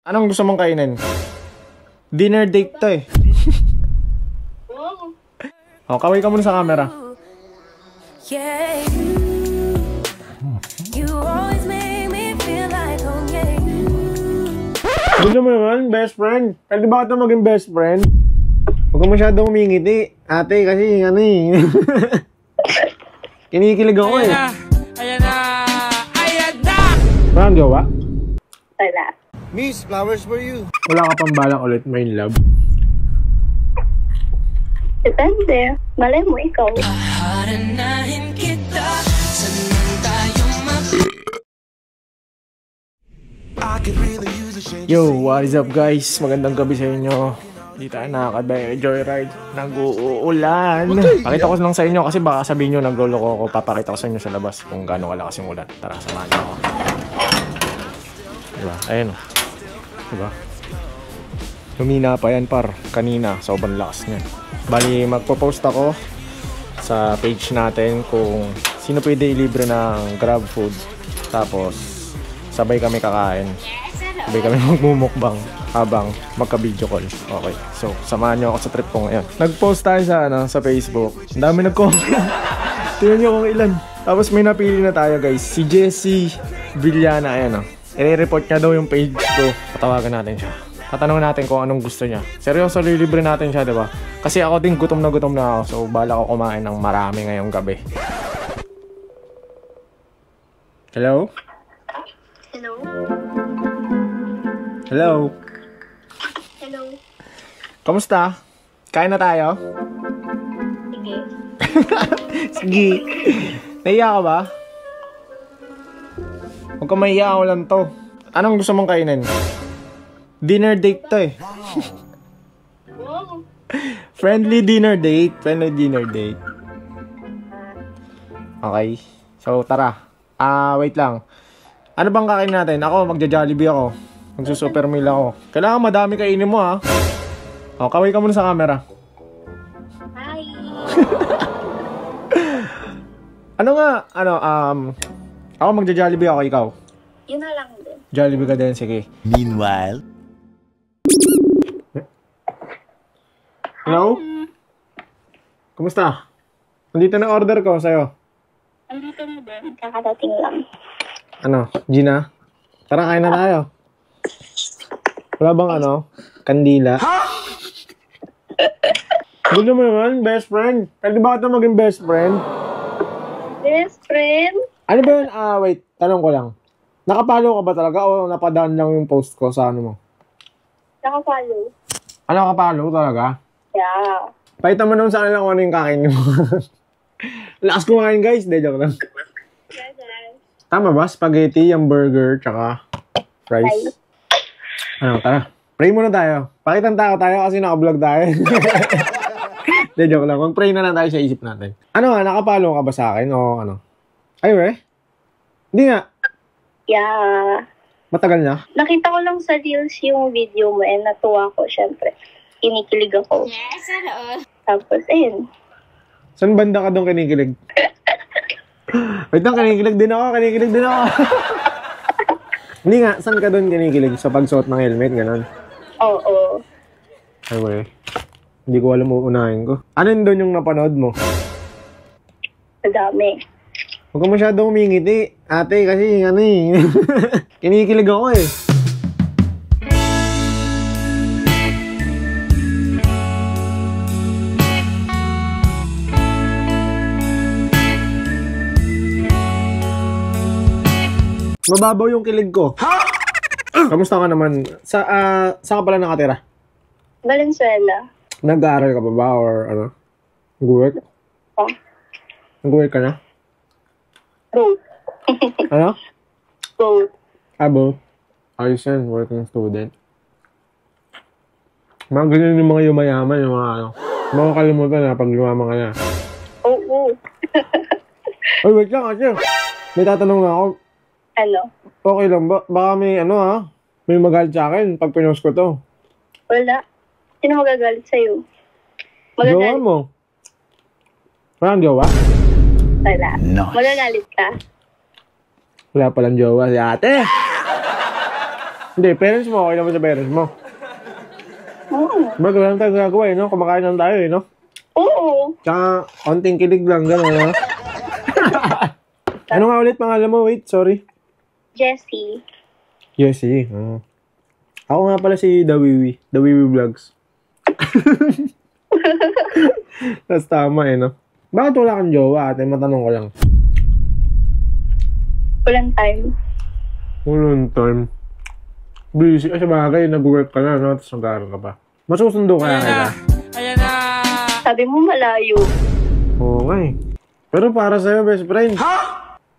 Anong gusto mong kainin? Dinner date to eh. O, kaway ka muna sa camera. Gusto mo naman, best friend? Pwede ba ito maging best friend? Huwag ka masyadong humingiti. Ate, kasi ano eh. Kinikilig ako eh. Ayan na! Ayan na! Parang jowa? Wala. Miss, flowers for you. Wala ka pang balak ulit, my love. Depende. Malay mo ikaw. Haranahin kita. Saan tayo Yo, what is up guys? Magandang gabi sa inyo. Hindi tayo nakakadaya joyride. Nag-uulan. Pakita ko lang sa inyo kasi baka sabihin nyo nagloloko ako. Papakita ko sa inyo sa labas kung gaano kalakas yung ulan. Tara, samahan nyo ako. Diba? Ayun. Diba? Lumina pa yan par. Kanina, sobrang lakas niya. Bali, magpo-post ako sa page natin kung sino pwede ilibre ng grab food. Tapos, sabay kami kakain. Sabay kami magmumukbang habang magka-video call. Okay. So, samahan nyo ako sa trip ko ngayon. Nag-post tayo sa Facebook. Ang dami nag-comment. Tingnan nyo kung ilan. Tapos may napili na tayo guys. Si Jessie Villana. Ayan o. I-report niya daw yung page ko. Patawagan natin siya. Tatanungin natin kung anong gusto niya. Seryoso, lilibre natin siya, diba? Kasi ako din gutom na ako. So, bala ko kumain ng marami ngayong gabi. Hello? Hello? Hello? Hello? Kamusta? Kain na tayo? Sige. Sige. Naiya ka ba? Huwag kang maiya, ako lang to. Anong gusto mong kainin? Dinner date to eh. Friendly dinner date. Friendly dinner date. Okay. So, tara. Wait lang. Ano bang kakainin natin? Ako, magja-Jollibee ako. Magsusuper meal ako. Kailangan madami kainin mo ha. O, kaway ka muna sa camera. Hi! Ano nga? Ako magja-Jollibee ako, ikaw. Yun na lang din. Jollibee ka din, sige. Meanwhile. Hello? Kumusta? Nandito na order ko sa'yo. Andito na din. Kakadating lang. Ano? Gina? Tara, kain na tayo. Wala bang kandila? Gusto mo naman, best friend? Pwede ba ito maging best friend? Best friend? Ano ba yun? Wait. Tanong ko lang. Nakapalo ka ba talaga o napadaan lang yung post ko sa ano mo? Nakafollow. Ano, nakapalo talaga? Yeah. Pakita mo naman sa kanila kung ano yung kakainin mo. Lakas kumain guys. De, joke lang. Yeah, guys. Tama ba? Spaghetti, yung burger, tsaka rice. Ano, tara. Pray muna tayo. Pakitang tao tayo kasi naka-vlog tayo. De, joke lang. Mag-pray na lang tayo sa isip natin. Ano nga, nakapalo ka ba sa akin o ano? Ay, Hindi nga. Yeah. Matagal na? Nakita ko lang sa reels yung video mo and natuwa ko, syempre. Kinikilig ako. Yes, hello. Tapos, ayun. Saan banda ka doon kinikilig? Wait lang, kinikilig din ako. Hindi nga, saan ka doon kinikilig? Sa pagsuot ng helmet, gano'n? Oo. Ay, hindi ko alam uunahin ko. Ano doon yung napanood mo? Madami. Huwag ka masyadong humingiti. Ate, kasi kinikilig ako eh. Mababaw yung kilig ko. Kamusta ka naman? Saan ka pala nakatira? Valenzuela. Nag-aaral ka pa ba or ano? Nag-work? Oh. Nag-work ka na? Both. Ano? Both. Both. Ayos yan, working student. Mga ganyan yung mga yumayaman, yung mga mga kalimutan na pag lumama ka na. Oo. Ay, wait lang kasi. May tatanong na ako. Ano? Okay lang ba? Baka may may magalit sa akin pag pinost ko to. Wala. Sino magagalit sa'yo? Jowa mo? Walang jowa? Wala. Nice. Magagalit ka? Wala palang jowa si ate. Hindi, parents mo, okay naman sa parents mo. Oo. Ba't wala lang tayong gagawa no? Kumakain lang tayo no? Oo. Tsaka, konting kilig lang, gano'n no? Ano nga ulit pangalan mo? Wait, sorry. Jessie. Jessie. Ako nga pala si Dawiwi. Dawiwi Vlogs. Tapos tama no? Bakit wala kang jowa ate? Matanong ko lang. Walang time. Walang time. Busy. Kasi bagay, nag-work ka na, no? Tapos nag-aaral ka pa. Masusundo kaya kita. Ayan na. Sabi mo malayo. Oo nga eh. Pero para sa'yo, best friend.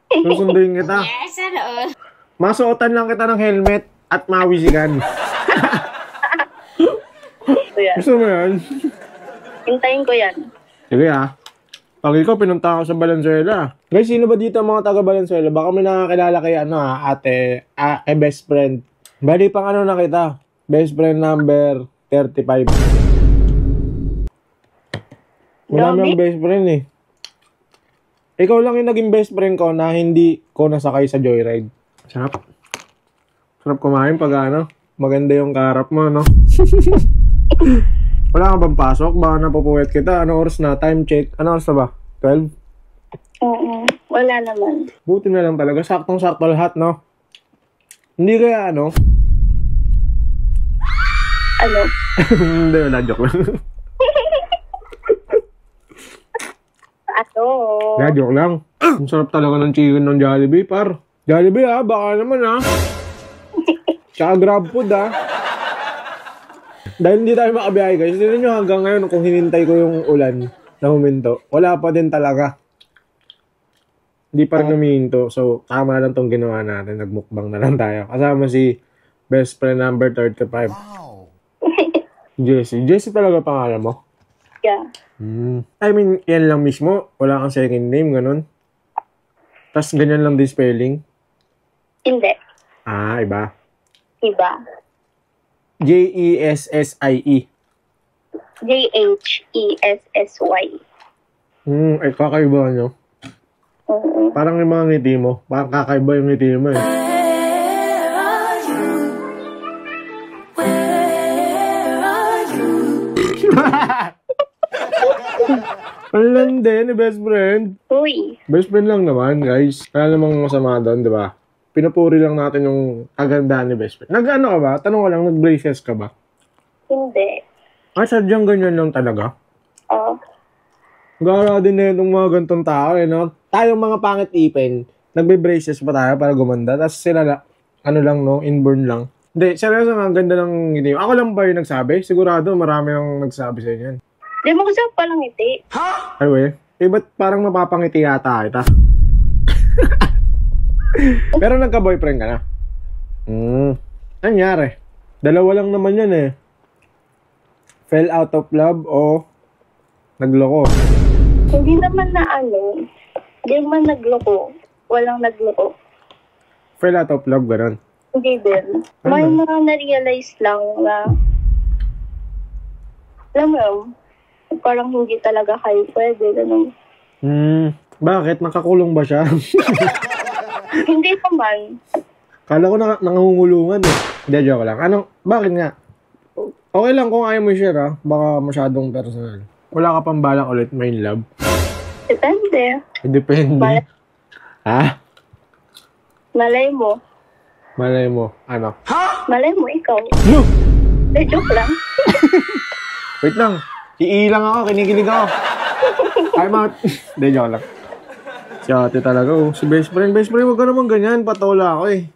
Susunduin kita. Yes, sana all. Masuotan lang kita ng helmet at mawisikan. So yan. Gusto mo yan? Hintayin ko yan. Sige ah. Pag ikaw, pinunta ako sa Valenzuela. Guys, sino ba dito ang mga taga Valenzuela? Baka may nakakilala kay ate, kay best friend. Bali pang ano na kita. Best friend number 35. Marami ang best friend eh. Ikaw lang yung naging best friend ko na hindi ko nasakay sa joyride. Sarap. Sarap kumain pag ano. Maganda yung kaharap mo, no? Wala kang bang pasok? Baka napupuwet kita. Anong oras na? Time check. Anong oras na ba? 12? Oo. Wala naman. Buti na lang talaga. Saktong-sakto lahat, no? Hindi kaya ano? Ano? Hindi, wala. Joke lang. Ato. Wala, joke lang. Ang sarap talaga ng chicken ng Jollibee, par. Jollibee, ha? Baka naman, ha? Tsaka grab food, ha? Dahil hindi tayo makabiyahe, guys. Tignan nyo hanggang ngayon kung hinintay ko yung ulan na huminto. Wala pa din talaga. Hindi pa rin huminto. So, tama lang tong ginawa natin. Nagmukbang na lang tayo. Kasama si best friend number 35. Wow. Jessie. Jessie talaga pangalan mo? Yeah. I mean, yan lang mismo. Wala kang second name, ganun. Tapos ganyan lang din spelling. Hindi. Ah, iba. Iba. Jessie. Jhessy. Ay, kakaiba nyo. Oo. Parang yung mga ngiti mo. Parang kakaiba yung ngiti mo eh. Ang din, best friend. Uy. Best friend lang naman, guys. Wala namang masama doon, di ba? Pinupuri lang natin yung kagandahan ni best friend. Nag-ano ka ba? Tanong ko lang, nag-braces ka ba? Hindi. Sadyang ganyan lang talaga. Oo. Gara din na itong mga gantong tao, eh, no? Tayong mga pangit ipin, nagbe-braces pa tayo para gumanda. Tapos sila, ano lang, no? Inborn lang. Hindi, seryoso nga, ang ganda ng ngiti. Ako lang ba yung nagsabi? Sigurado, marami ang nagsabi sa inyo. Di mo kasi palang ngiti. Ay, we. Eh, ba't parang mapapangiti yata kita? Pero nagka-boyfriend ka na? Nangyari? Dalawa lang naman yan eh. Fell out of love o nagloko? Hindi naman na ano. Hindi naman nagloko. Walang nagloko. Fell out of love, gano'n. Hindi din. May mga na-realize lang na alam mo, parang hindi talaga kayo pwede. Ganun. Bakit? Nakakulong ba siya? Hindi naman. Kala ko nangungulungan eh. Hindi, joke lang. Bakit nga? Okay lang kung ayaw mo i-share ha. Baka masyadong personal. Wala ka pang balak ulit may love? Depende. Depende. Ha? Malay mo. Malay mo. Ano? Malay mo ikaw. No! Joke lang. Wait lang. Iilang ako. Kinikilig ako. Time out. Hindi, joke lang. Si ate talaga oh. Si best friend. Best friend, wag ka naman ganyan. Patola ako eh.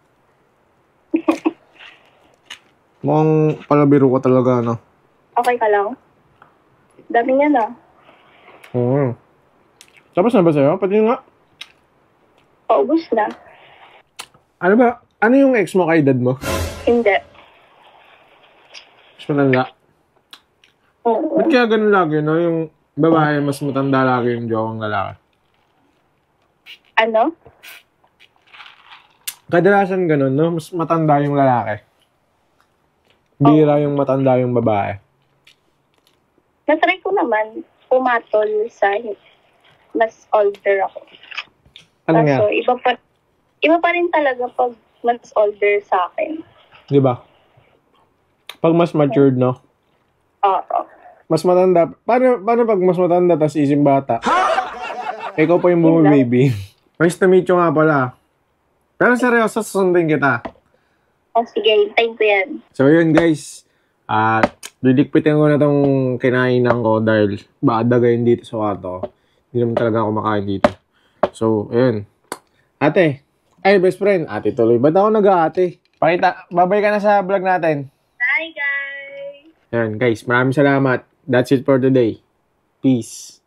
Mukhang palabiro ko talaga, no? Okay ka lang? Dami niya na. Oo. Tapos na ba sa'yo? Pati nga. Paubos na. Ano ba? Ano yung ex mo kay dad mo? Hindi. Mas matanda. Oo. Ba't kaya ganun lagi, no? Yung babae mas matanda lagi yung jokang lalaki. Ano? Kadalasan ganun, no? Mas matanda yung lalaki. Bira yung matanda yung babae. Natry ko naman pumatol sa mas older ako. Ano nga? Kaso, iba pa rin talaga pag mas older sa akin. Di ba? Pag mas matured, no? Oo. Mas matanda. Paano pag mas matanda tas isip bata? Ikaw pa yung baby. Nice to meet you nga pala. Pero seryoso, susundin kita. O sige, time ko yan. So yun guys. Didikpitin ko na tong kinainan ko dahil baka dagayin dito sa kwarto. Hindi naman talaga ako makain dito. So, ayun. Ate. Ay, best friend. Ate tuloy. Ba't ako nag-aate? Babay ka na sa vlog natin. Bye, guys! Ayan guys, maraming salamat. That's it for today. Peace.